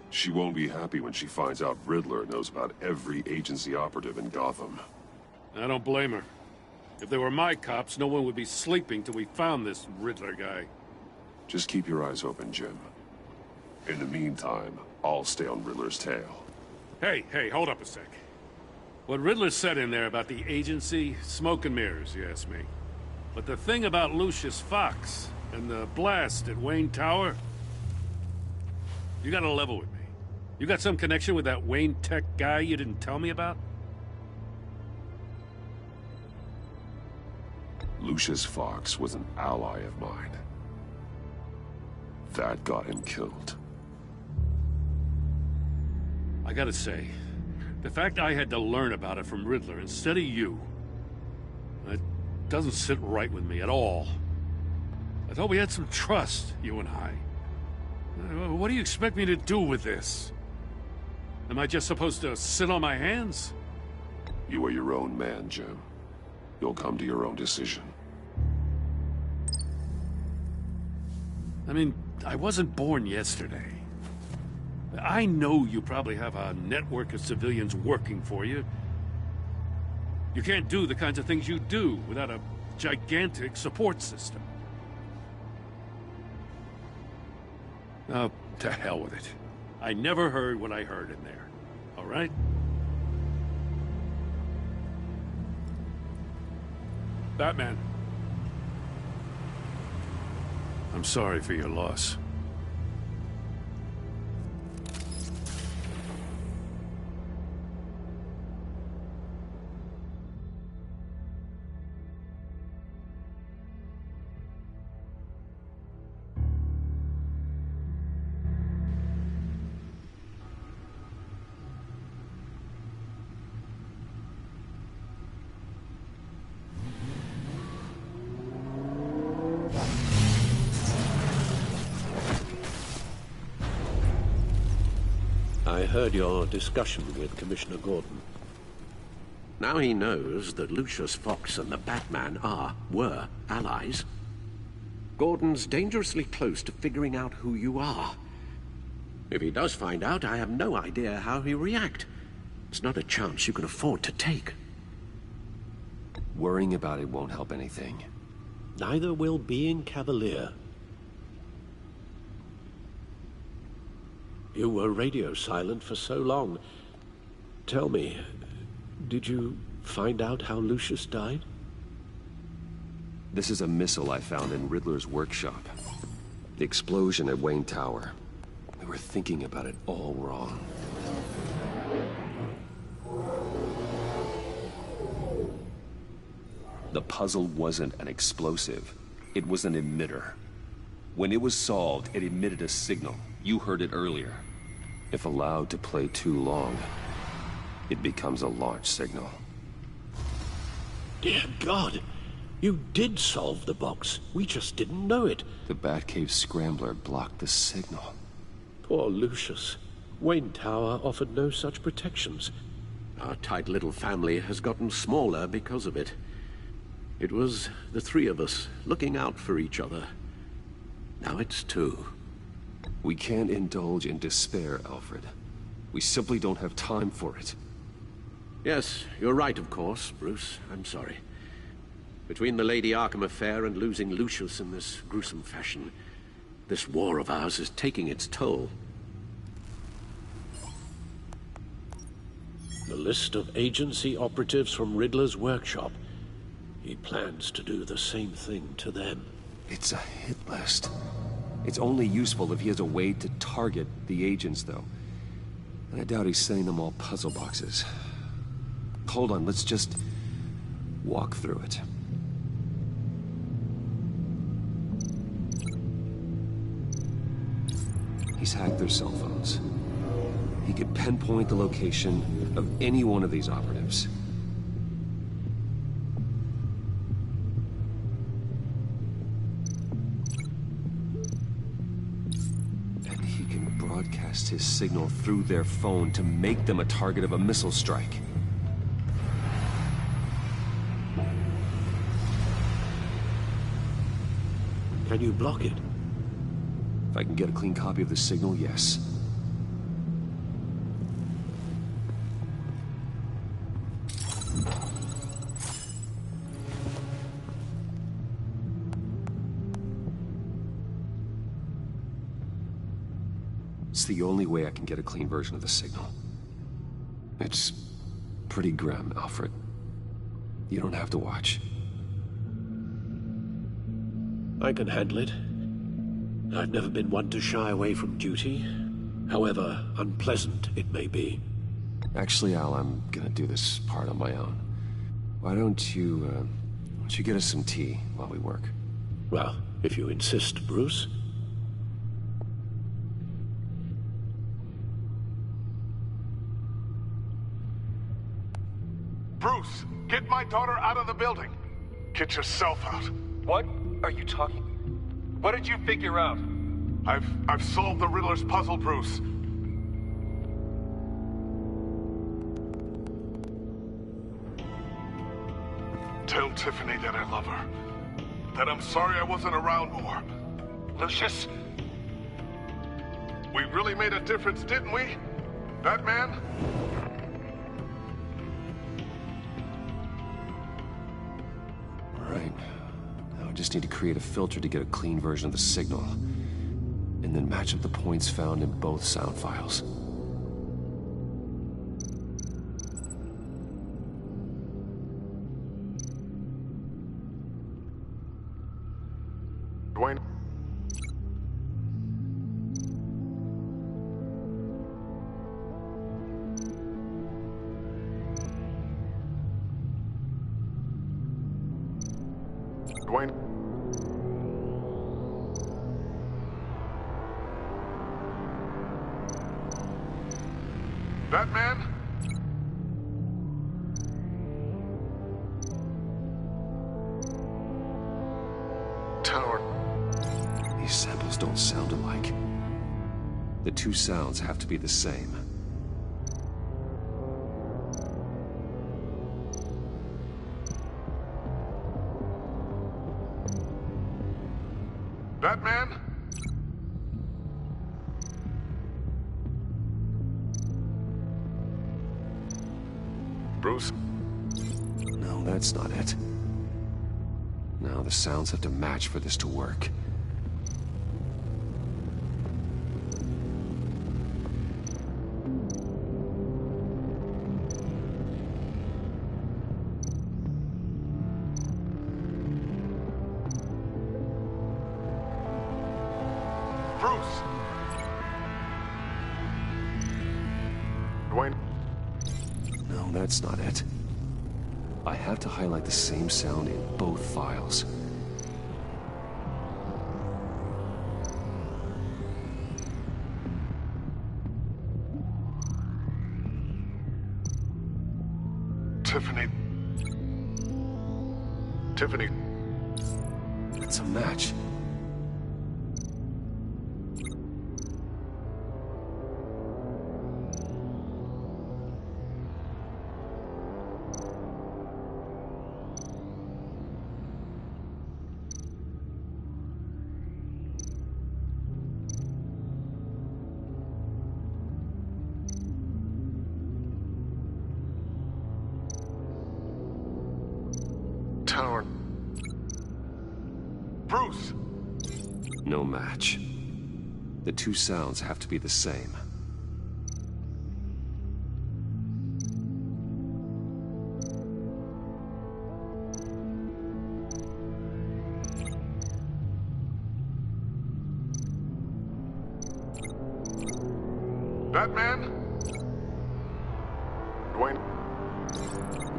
She won't be happy when she finds out Riddler knows about every agency operative in Gotham. I don't blame her. If they were my cops, no one would be sleeping till we found this Riddler guy. Just keep your eyes open, Jim. In the meantime, I'll stay on Riddler's tail. Hey, hold up a sec. What Riddler said in there about the agency, smoke and mirrors, you ask me. But the thing about Lucius Fox and the blast at Wayne Tower, you gotta level with me. You got some connection with that Wayne Tech guy you didn't tell me about? Lucius Fox was an ally of mine. That got him killed. I gotta say, the fact I had to learn about it from Riddler instead of you, it doesn't sit right with me at all. I thought we had some trust, you and I. What do you expect me to do with this? Am I just supposed to sit on my hands? You are your own man, Jim. You'll come to your own decision. I mean, I wasn't born yesterday. I know you probably have a network of civilians working for you. You can't do the kinds of things you do without a gigantic support system. Oh, to hell with it. I never heard what I heard in there. All right? Batman. I'm sorry for your loss. I heard your discussion with Commissioner Gordon. Now he knows that Lucius Fox and the Batman were allies. Gordon's dangerously close to figuring out who you are. If he does find out, I have no idea how he'll react. It's not a chance you can afford to take. Worrying about it won't help anything. Neither will being cavalier. You were radio silent for so long. Tell me, did you find out how Lucius died? This is a missile I found in Riddler's workshop. The explosion at Wayne Tower. We were thinking about it all wrong. The puzzle wasn't an explosive. It was an emitter. When it was solved, it emitted a signal. You heard it earlier. If allowed to play too long, it becomes a launch signal. Dear God! You did solve the box. We just didn't know it. The Batcave Scrambler blocked the signal. Poor Lucius. Wayne Tower offered no such protections. Our tight little family has gotten smaller because of it. It was the three of us looking out for each other. Now it's two. We can't indulge in despair, Alfred. We simply don't have time for it. Yes, you're right, of course, Bruce. I'm sorry. Between the Lady Arkham affair and losing Lucius in this gruesome fashion, this war of ours is taking its toll. The list of agency operatives from Riddler's workshop. He plans to do the same thing to them. It's a hit list. It's only useful if he has a way to target the agents, though. And I doubt he's sending them all puzzle boxes. Hold on, let's just walk through it. He's hacked their cell phones. He could pinpoint the location of any one of these operatives. And he can broadcast his signal through their phone to make them a target of a missile strike. Can you block it? If I can get a clean copy of the signal, yes. It's the only way I can get a clean version of the signal. It's pretty grim, Alfred. You don't have to watch. I can handle it. I've never been one to shy away from duty, however unpleasant it may be. Actually, Al, I'm gonna do this part on my own. Why don't you get us some tea while we work? Well, if you insist, Bruce. Bruce, get my daughter out of the building. Get yourself out. What are you talking? What did you figure out? I've solved the Riddler's puzzle, Bruce. Tell Tiffany that I love her. That I'm sorry I wasn't around more. Lucius? We really made a difference, didn't we? Batman? All right. Now I just need to create a filter to get a clean version of the signal. And then match up the points found in both sound files. Dwayne? Dwayne? Batman? Tower. These samples don't sound alike. The two sounds have to be the same. Batman? Bruce? No, that's not it. Now the sounds have to match for this to work. Bruce! Dwayne? No, that's not it. I have to highlight the same sound in both files. Tiffany. Tiffany. It's a match. Tower. Bruce! No match. The two sounds have to be the same. Batman? Dwayne?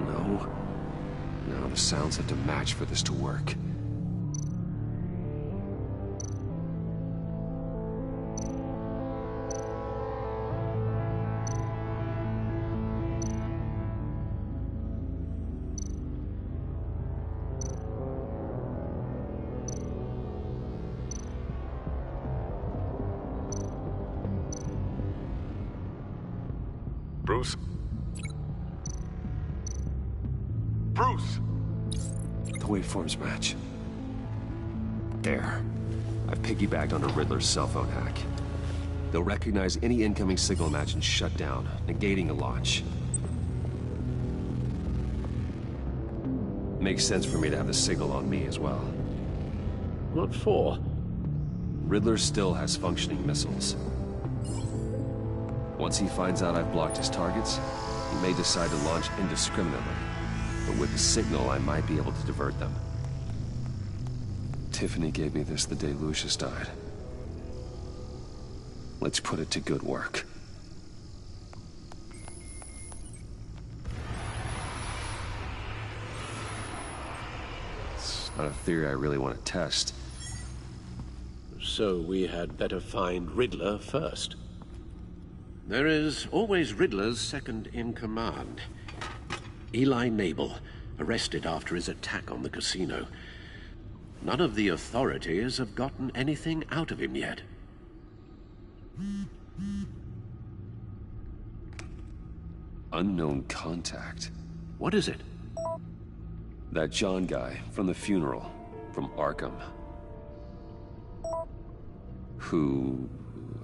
No. Now the sounds have to match for this to work. Bruce? Bruce! The waveforms match. There. I've piggybacked onto Riddler's cell phone hack. They'll recognize any incoming signal match and shut down, negating a launch. Makes sense for me to have the signal on me as well. What for? Riddler still has functioning missiles. Once he finds out I've blocked his targets, he may decide to launch indiscriminately. But with the signal, I might be able to divert them. Tiffany gave me this the day Lucius died. Let's put it to good work. It's not a theory I really want to test. So we had better find Riddler first. There is always Riddler's second-in-command. Eli Nabel, arrested after his attack on the casino. None of the authorities have gotten anything out of him yet. Unknown contact. What is it? That John guy from the funeral, from Arkham. Who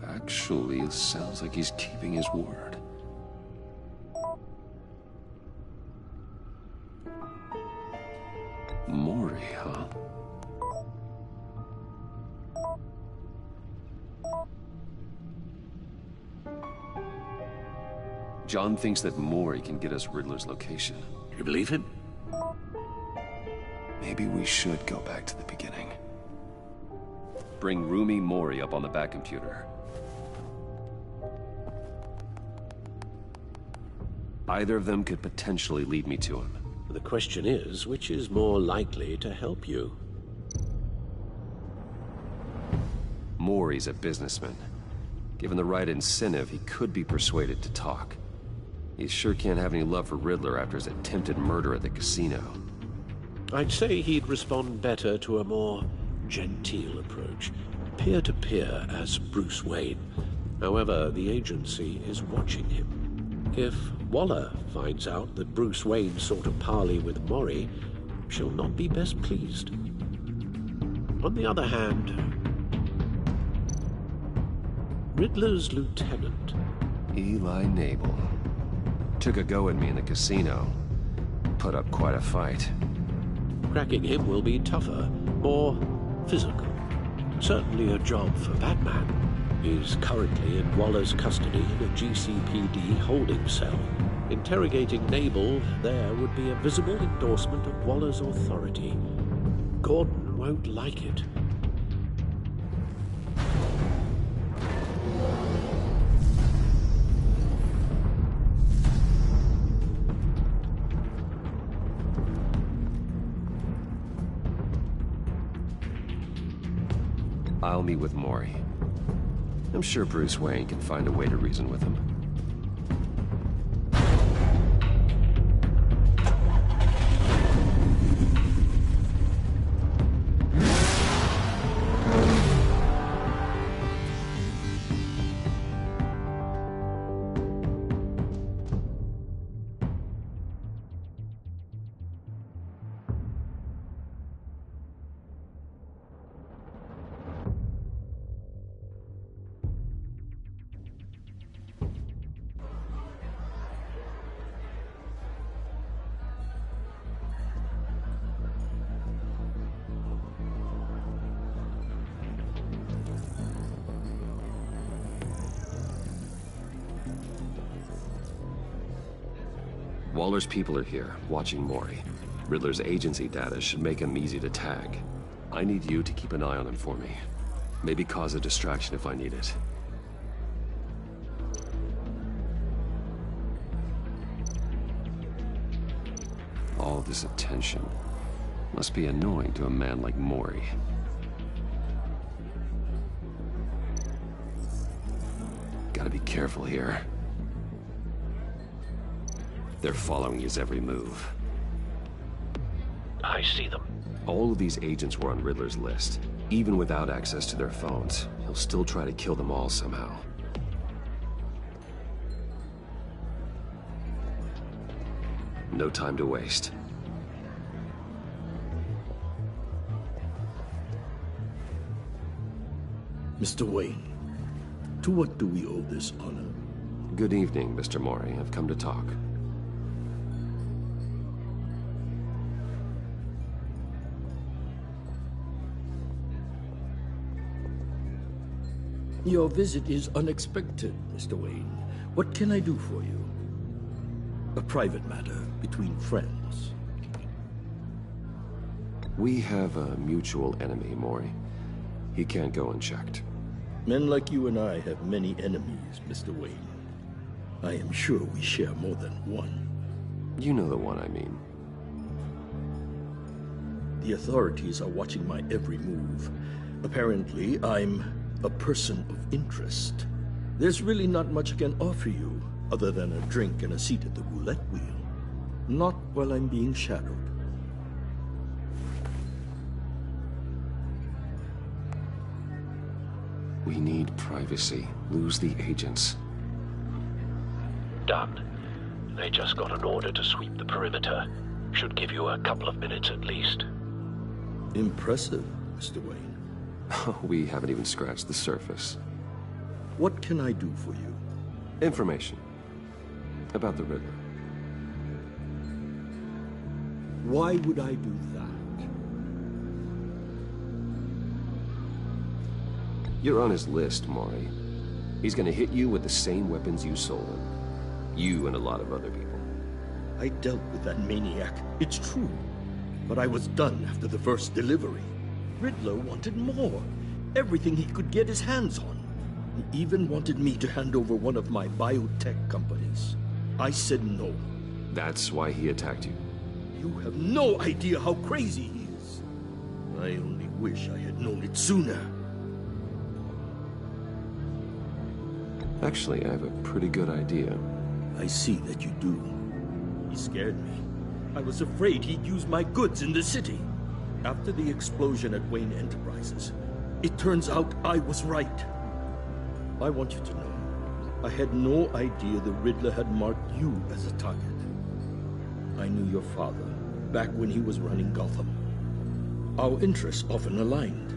actually sounds like he's keeping his word. Mori, huh? John thinks that Mori can get us Riddler's location. You believe him? Maybe we should go back to the beginning. Bring Rumi Mori up on the back computer. Either of them could potentially lead me to him. The question is, which is more likely to help you? Mori's a businessman. Given the right incentive, he could be persuaded to talk. He sure can't have any love for Riddler after his attempted murder at the casino. I'd say he'd respond better to a more genteel approach. Peer-to-peer as Bruce Wayne. However, the agency is watching him. If Waller finds out that Bruce Wayne sought a parley with Mori, she'll not be best pleased. On the other hand, Riddler's lieutenant, Eli Nabel, took a go at me in the casino. Put up quite a fight. cracking him will be tougher, more physical. Certainly a job for Batman. He's currently in Waller's custody in a GCPD holding cell. Interrogating Nabel there would be a visible endorsement of Waller's authority. Gordon won't like it. I'll meet with Mori. I'm sure Bruce Wayne can find a way to reason with him. Waller's people are here, watching Mori. Riddler's agency data should make him easy to tag. I need you to keep an eye on him for me. Maybe cause a distraction if I need it. All this attention must be annoying to a man like Mori. Gotta be careful here. They're following his every move. I see them. All of these agents were on Riddler's list. Even without access to their phones, he'll still try to kill them all somehow. No time to waste. Mr. Wayne, to what do we owe this honor? Good evening, Mr. Mori. I've come to talk. Your visit is unexpected, Mr. Wayne. What can I do for you? A private matter between friends. We have a mutual enemy, Mori. He can't go unchecked. Men like you and I have many enemies, Mr. Wayne. I am sure we share more than one. You know the one I mean. The authorities are watching my every move. Apparently, I'm a person of interest. There's really not much I can offer you, other than a drink and a seat at the roulette wheel. Not while I'm being shadowed. We need privacy. Lose the agents. Done. They just got an order to sweep the perimeter. Should give you a couple of minutes at least. Impressive, Mr. Wayne. We haven't even scratched the surface. What can I do for you? Information. About the Riddler. Why would I do that? You're on his list, Mori. He's gonna hit you with the same weapons you sold him. You and a lot of other people. I dealt with that maniac, it's true. But I was done after the first delivery. Riddler wanted more. Everything he could get his hands on. He even wanted me to hand over one of my biotech companies. I said no. That's why he attacked you. You have no idea how crazy he is. I only wish I had known it sooner. Actually, I have a pretty good idea. I see that you do. He scared me. I was afraid he'd use my goods in the city. After the explosion at Wayne Enterprises, it turns out I was right. I want you to know, I had no idea the Riddler had marked you as a target. I knew your father back when he was running Gotham. Our interests often aligned.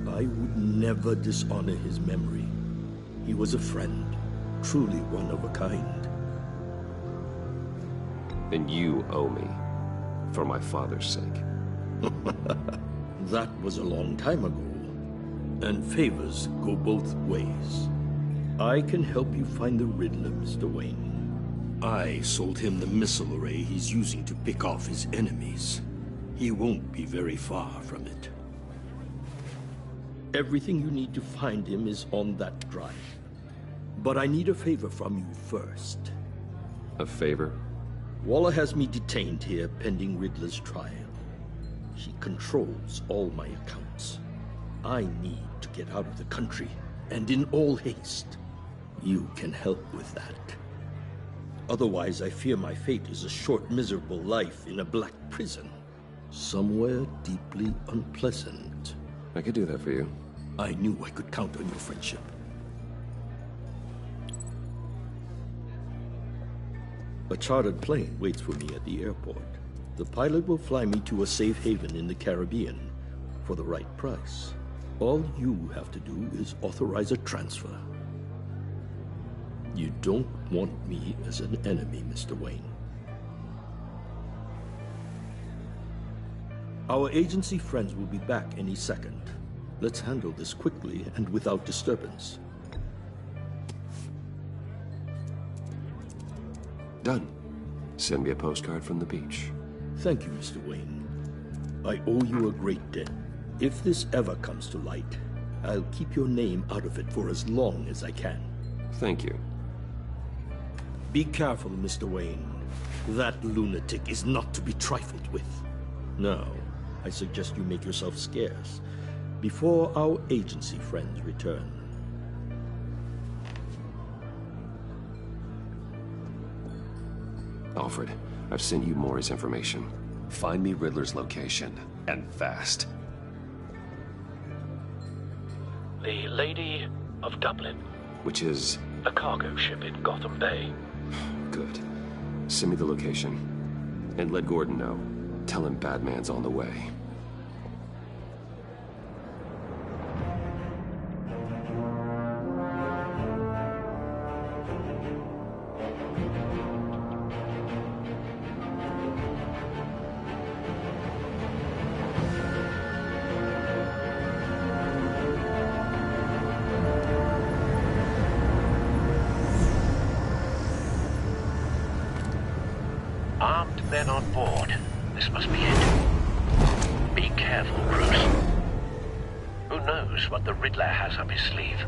I would never dishonor his memory. He was a friend, truly one of a kind. And you owe me, for my father's sake. That was a long time ago. And favors go both ways. I can help you find the Riddler, Mr. Wayne. I sold him the missile array he's using to pick off his enemies. He won't be very far from it. Everything you need to find him is on that drive. But I need a favor from you first. A favor? Waller has me detained here pending Riddler's trial. She controls all my accounts. I need to get out of the country, and in all haste. You can help with that. Otherwise, I fear my fate is a short, miserable life in a black prison. Somewhere deeply unpleasant. I could do that for you. I knew I could count on your friendship. A chartered plane waits for me at the airport. The pilot will fly me to a safe haven in the Caribbean for the right price. All you have to do is authorize a transfer. You don't want me as an enemy, Mr. Wayne. Our agency friends will be back any second. Let's handle this quickly and without disturbance. Done. Send me a postcard from the beach. Thank you, Mr. Wayne. I owe you a great debt. If this ever comes to light, I'll keep your name out of it for as long as I can. Thank you. Be careful, Mr. Wayne. That lunatic is not to be trifled with. Now, I suggest you make yourself scarce before our agency friends return. Alfred, I've sent you Mori's information. Find me Riddler's location, and fast. The Lady of Dublin. Which is... A cargo ship in Gotham Bay. Good. Send me the location. And let Gordon know. Tell him Batman's on the way. men on board. This must be it. Be careful, Bruce. Who knows what the Riddler has up his sleeve?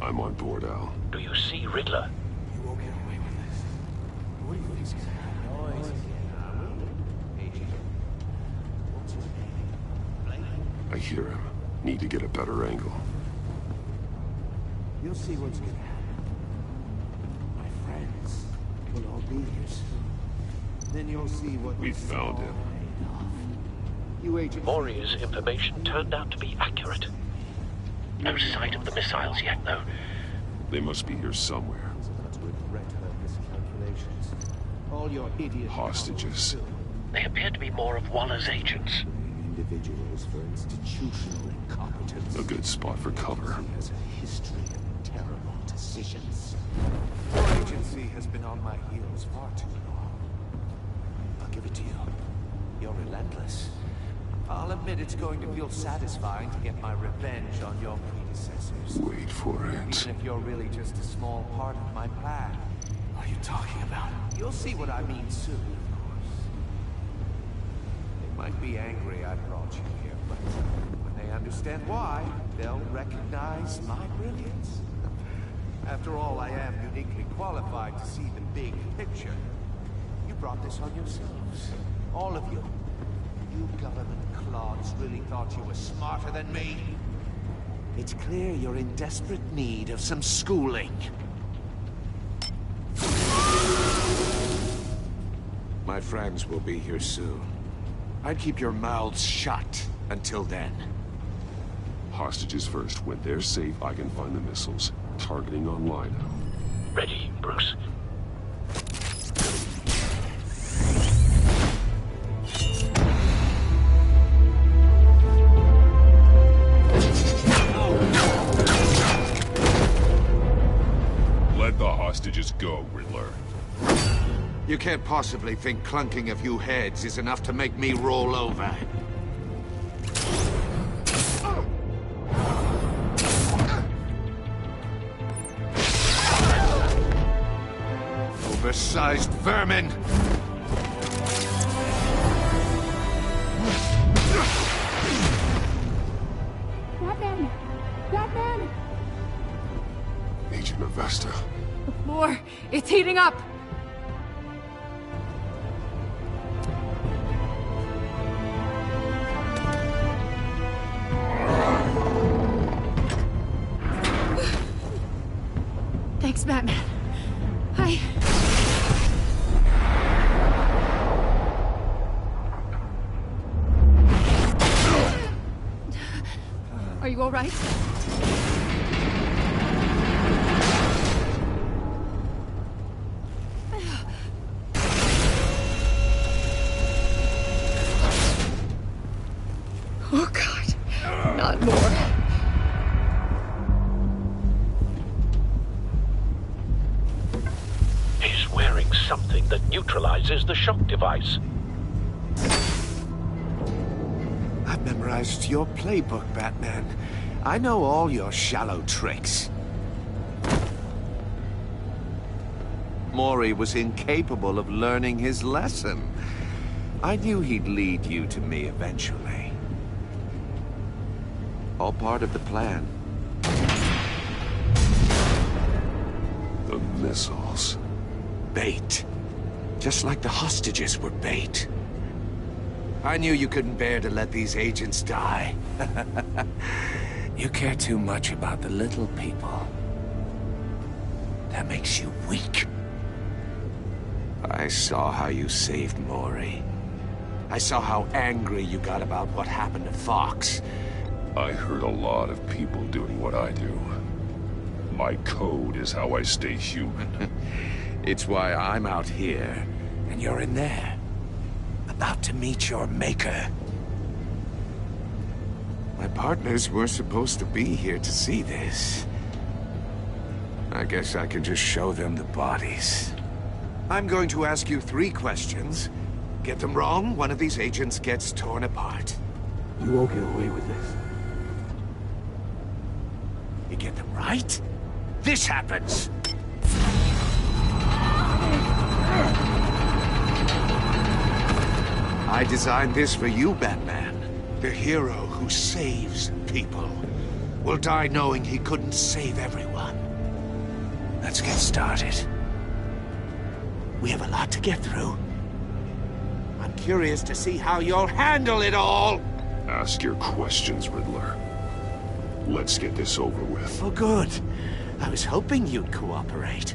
I'm on board, Al. Do you see Riddler? You won't get away with this. What do you think's gonna happen? Noise. I hear him. Need to get a better angle. You'll see what's gonna happen. My friends will all be here soon. Then you'll see what We found him. You agents. Mori's information turned out to be accurate. No sight of the missiles yet, though. They must be here somewhere. To regret her miscalculations. All your idiot Hostages. They appear to be more of Waller's agents. individuals for institutional incompetence. A good spot for cover. He has a history of terrible decisions. Your agency has been on my heels far too long. I'll give it to you. You're relentless. I'll admit it's going to feel satisfying to get my revenge on your predecessors. Wait for it. Even if you're really just a small part of my plan. What are you talking about? You'll see what I mean soon, of course. They might be angry I brought you here, but when they understand why, they'll recognize my brilliance. After all, I am uniquely qualified to see the big picture. You brought this on yourselves. All of you. You government clods really thought you were smarter than me? It's clear you're in desperate need of some schooling. My friends will be here soon. I'd keep your mouths shut until then. Hostages first. When they're safe, I can find the missiles. Targeting online. Ready, Bruce. Let the hostages go, Riddler. You can't possibly think clunking a few heads is enough to make me roll over. Oversized vermin! Batman! Batman! Agent Avesta. The floor! It's heating up! Thanks, Batman. Are you all right? Oh, God. Not more. He's wearing something that neutralizes the shock device. I've memorized your playbook, Batman. I know all your shallow tricks. Mori was incapable of learning his lesson. I knew he'd lead you to me eventually. All part of the plan. The missiles. Bait. Just like the hostages were bait. I knew you couldn't bear to let these agents die. You care too much about the little people. That makes you weak. I saw how you saved Mori. I saw how angry you got about what happened to Fox. I heard a lot of people doing what I do. My code is how I stay human. It's why I'm out here, and you're in there. About to meet your maker. My partners were supposed to be here to see this. I guess I can just show them the bodies. I'm going to ask you 3 questions. Get them wrong, one of these agents gets torn apart. You won't get away with this. You get them right, this happens! I designed this for you, Batman. The hero who saves people will die knowing he couldn't save everyone. Let's get started. We have a lot to get through. I'm curious to see how you'll handle it all! Ask your questions, Riddler. Let's get this over with. Oh, good. I was hoping you'd cooperate.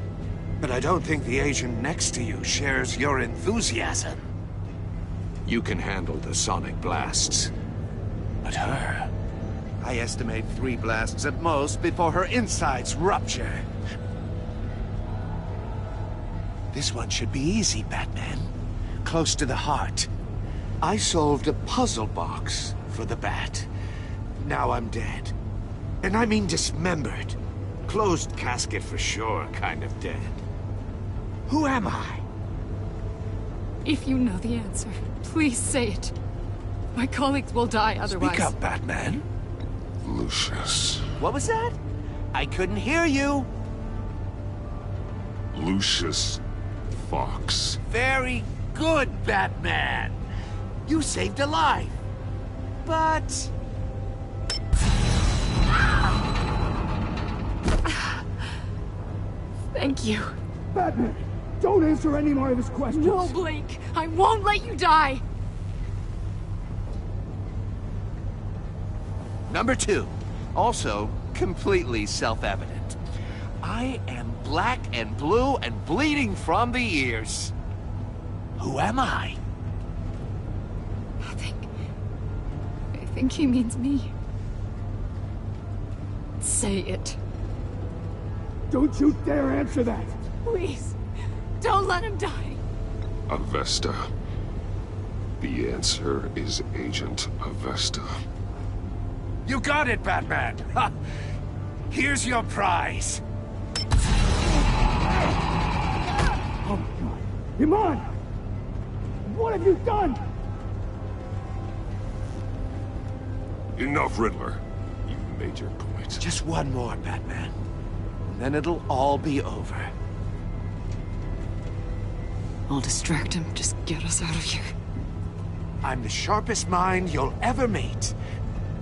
But I don't think the agent next to you shares your enthusiasm. You can handle the sonic blasts. But her... I estimate 3 blasts at most before her insides rupture. This one should be easy, Batman. Close to the heart. I solved a puzzle box for the Bat. Now I'm dead. And I mean dismembered. Closed casket for sure, kind of dead. Who am I? If you know the answer, please say it. My colleagues will die otherwise. Speak up, Batman. Lucius. What was that? I couldn't hear you. Lucius Fox. Very good, Batman. You saved a life. But... Thank you. Batman, don't answer any more of his questions. No, Blake. I won't let you die. Number 2. Also, completely self-evident. I am black and blue and bleeding from the ears. Who am I? I think he means me. Say it. Don't you dare answer that! Please. Don't let him die. Avesta. The answer is Agent Avesta. You got it, Batman! Ha! Here's your prize! Oh my god. Iman! What have you done? Enough, Riddler. You've made your point. Just one more, Batman. And then it'll all be over. I'll distract him. Just get us out of here. I'm the sharpest mind you'll ever meet.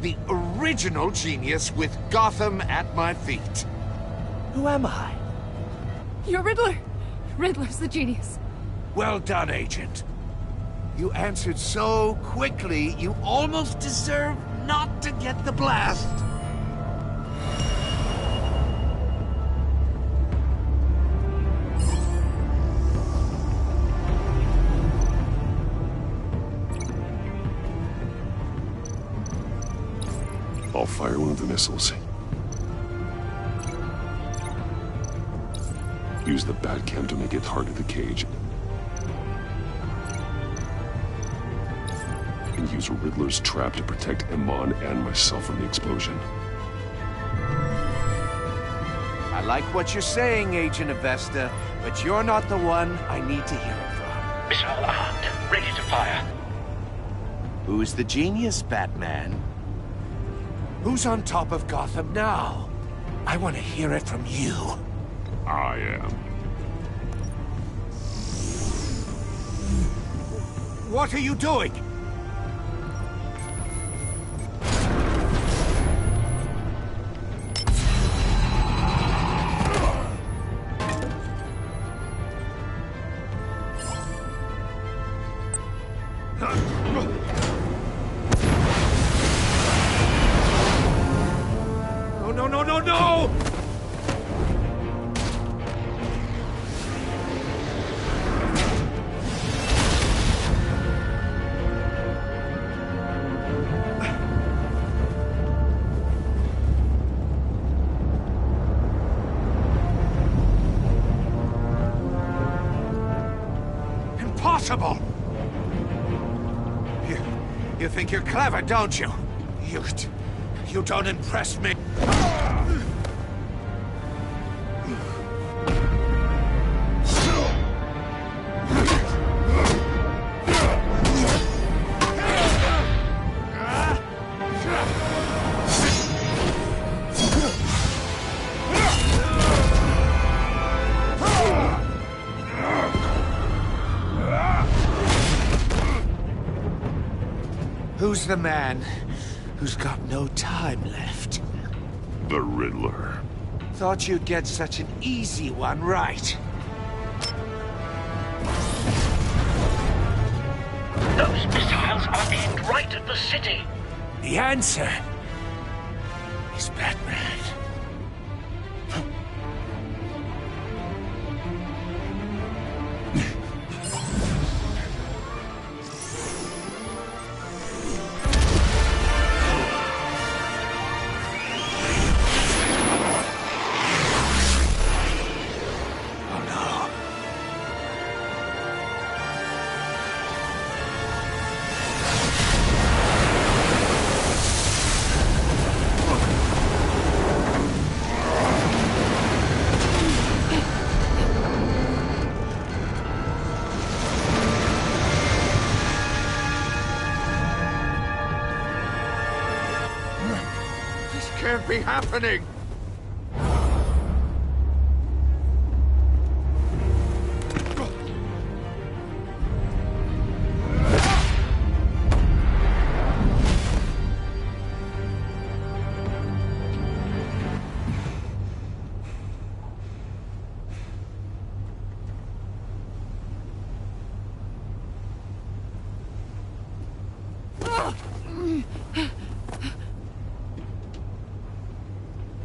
The original genius with Gotham at my feet. Who am I? You're Riddler. Riddler's the genius. Well done, Agent. You answered so quickly, you almost deserve not to get the blast. I'll fire one of the missiles. Use the Batcam to make it hard to the cage. And use Riddler's trap to protect Iman and myself from the explosion. I like what you're saying, Agent Avesta, but you're not the one I need to hear it from. Missile armed, ready to fire. Who's the genius, Batman? Who's on top of Gotham now? I want to hear it from you. I am. What are you doing? No! Impossible! You think you're clever, don't you? You don't impress me. Who's the man who's got no time left? The Riddler. Thought you'd get such an easy one right. Those missiles are aimed right at the city. The answer is Batman. Can't be happening!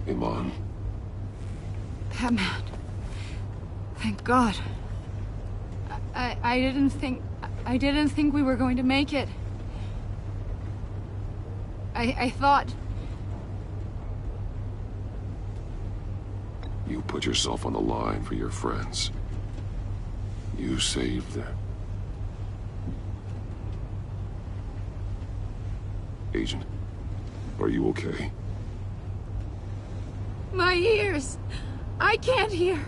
Iman. Batman. Thank God. I didn't think we were going to make it. I thought... You put yourself on the line for your friends. You saved them. Agent, are you okay? My ears! I can't hear!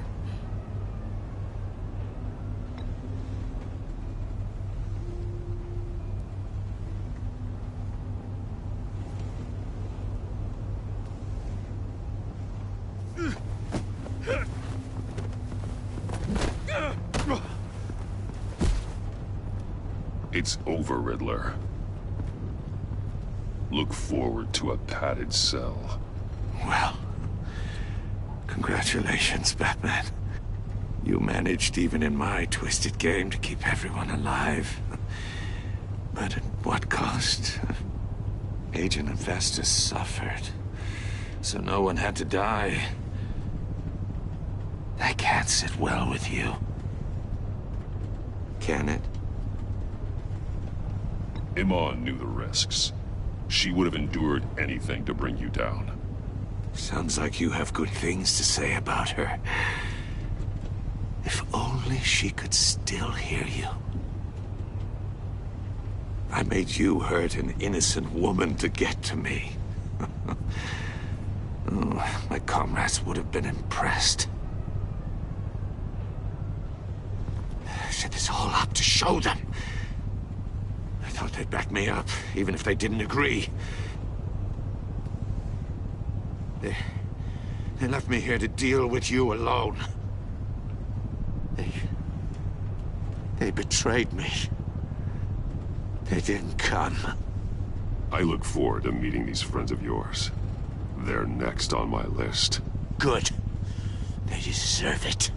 It's over, Riddler. Look forward to a padded cell. Well, congratulations, Batman. You managed, even in my twisted game, to keep everyone alive. But at what cost? Agent Hephaestus suffered, so no one had to die. That can't sit well with you. Can it? Iman knew the risks. She would have endured anything to bring you down. Sounds like you have good things to say about her. If only she could still hear you. I made you hurt an innocent woman to get to me. Oh, my comrades would have been impressed. I set this all up to show them. I thought they'd back me up, even if they didn't agree. They left me here to deal with you alone. They betrayed me. They didn't come. I look forward to meeting these friends of yours. They're next on my list. Good. They deserve it.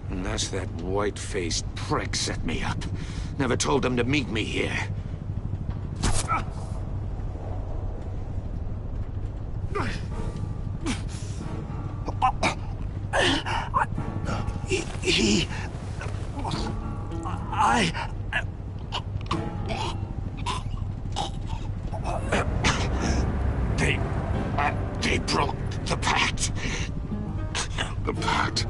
Unless that white-faced prick set me up. Never told them to meet me here. They broke the pact. The pact?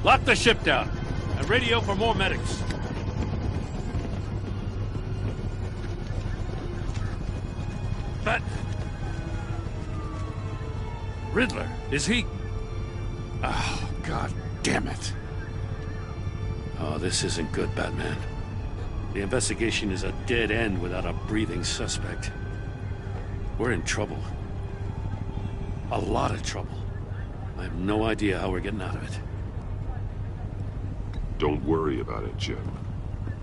Lock the ship down. And radio for more medics. But... Riddler, is he... Oh, God damn it. Oh, this isn't good, Batman. The investigation is a dead end without a breathing suspect. We're in trouble. A lot of trouble. I have no idea how we're getting out of it. Don't worry about it, Jim.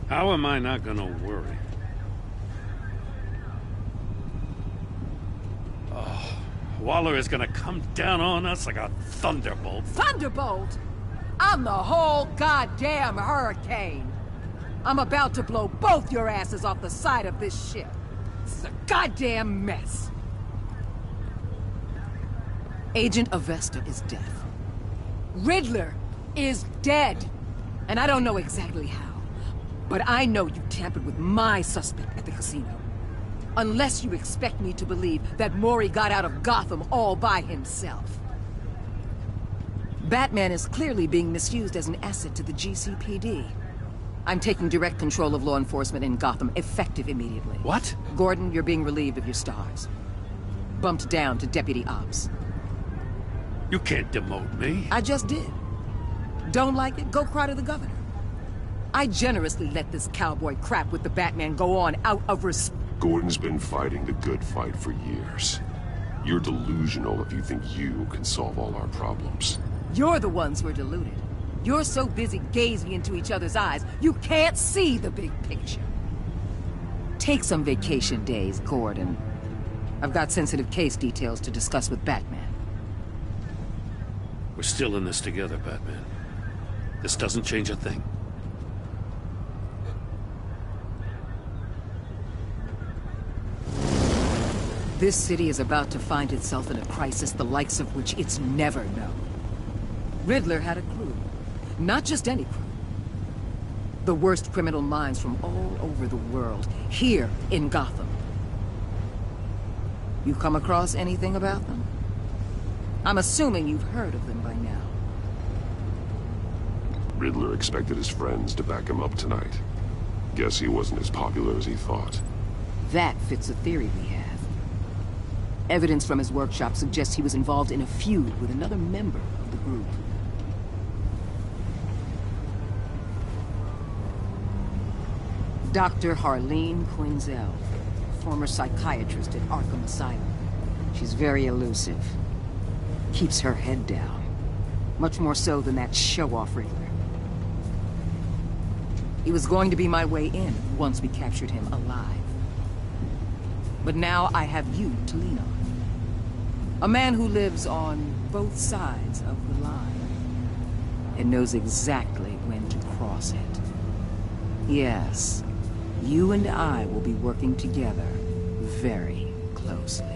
How am I not gonna worry? Oh, Waller is gonna come down on us like a thunderbolt. Thunderbolt? I'm the whole goddamn hurricane. I'm about to blow both your asses off the side of this ship. This is a goddamn mess. Agent Avesta is dead. Riddler is dead. And I don't know exactly how, but I know you tampered with my suspect at the casino. Unless you expect me to believe that Mori got out of Gotham all by himself. Batman is clearly being misused as an asset to the GCPD. I'm taking direct control of law enforcement in Gotham, effective immediately. What? Gordon, you're being relieved of your stars. Bumped down to Deputy Ops. You can't demote me. I just did. Don't like it? Go cry to the governor. I generously let this cowboy crap with the Batman go on out of respect. Gordon's been fighting the good fight for years. You're delusional if you think you can solve all our problems. You're the ones who are deluded. You're so busy gazing into each other's eyes, you can't see the big picture. Take some vacation days, Gordon. I've got sensitive case details to discuss with Batman. We're still in this together, Batman. This doesn't change a thing. This city is about to find itself in a crisis the likes of which it's never known. Riddler had a crew. Not just any crew. The worst criminal minds from all over the world, here in Gotham. You come across anything about them? I'm assuming you've heard of them by now. Riddler expected his friends to back him up tonight. Guess he wasn't as popular as he thought. That fits a theory we have. Evidence from his workshop suggests he was involved in a feud with another member of the group. Dr. Harleen Quinzel, former psychiatrist at Arkham Asylum. She's very elusive. Keeps her head down. Much more so than that show-off Riddler. He was going to be my way in once we captured him alive. But now I have you to lean on. A man who lives on both sides of the line. And knows exactly when to cross it. Yes, you and I will be working together very closely.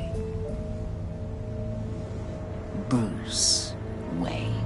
Bruce Wayne.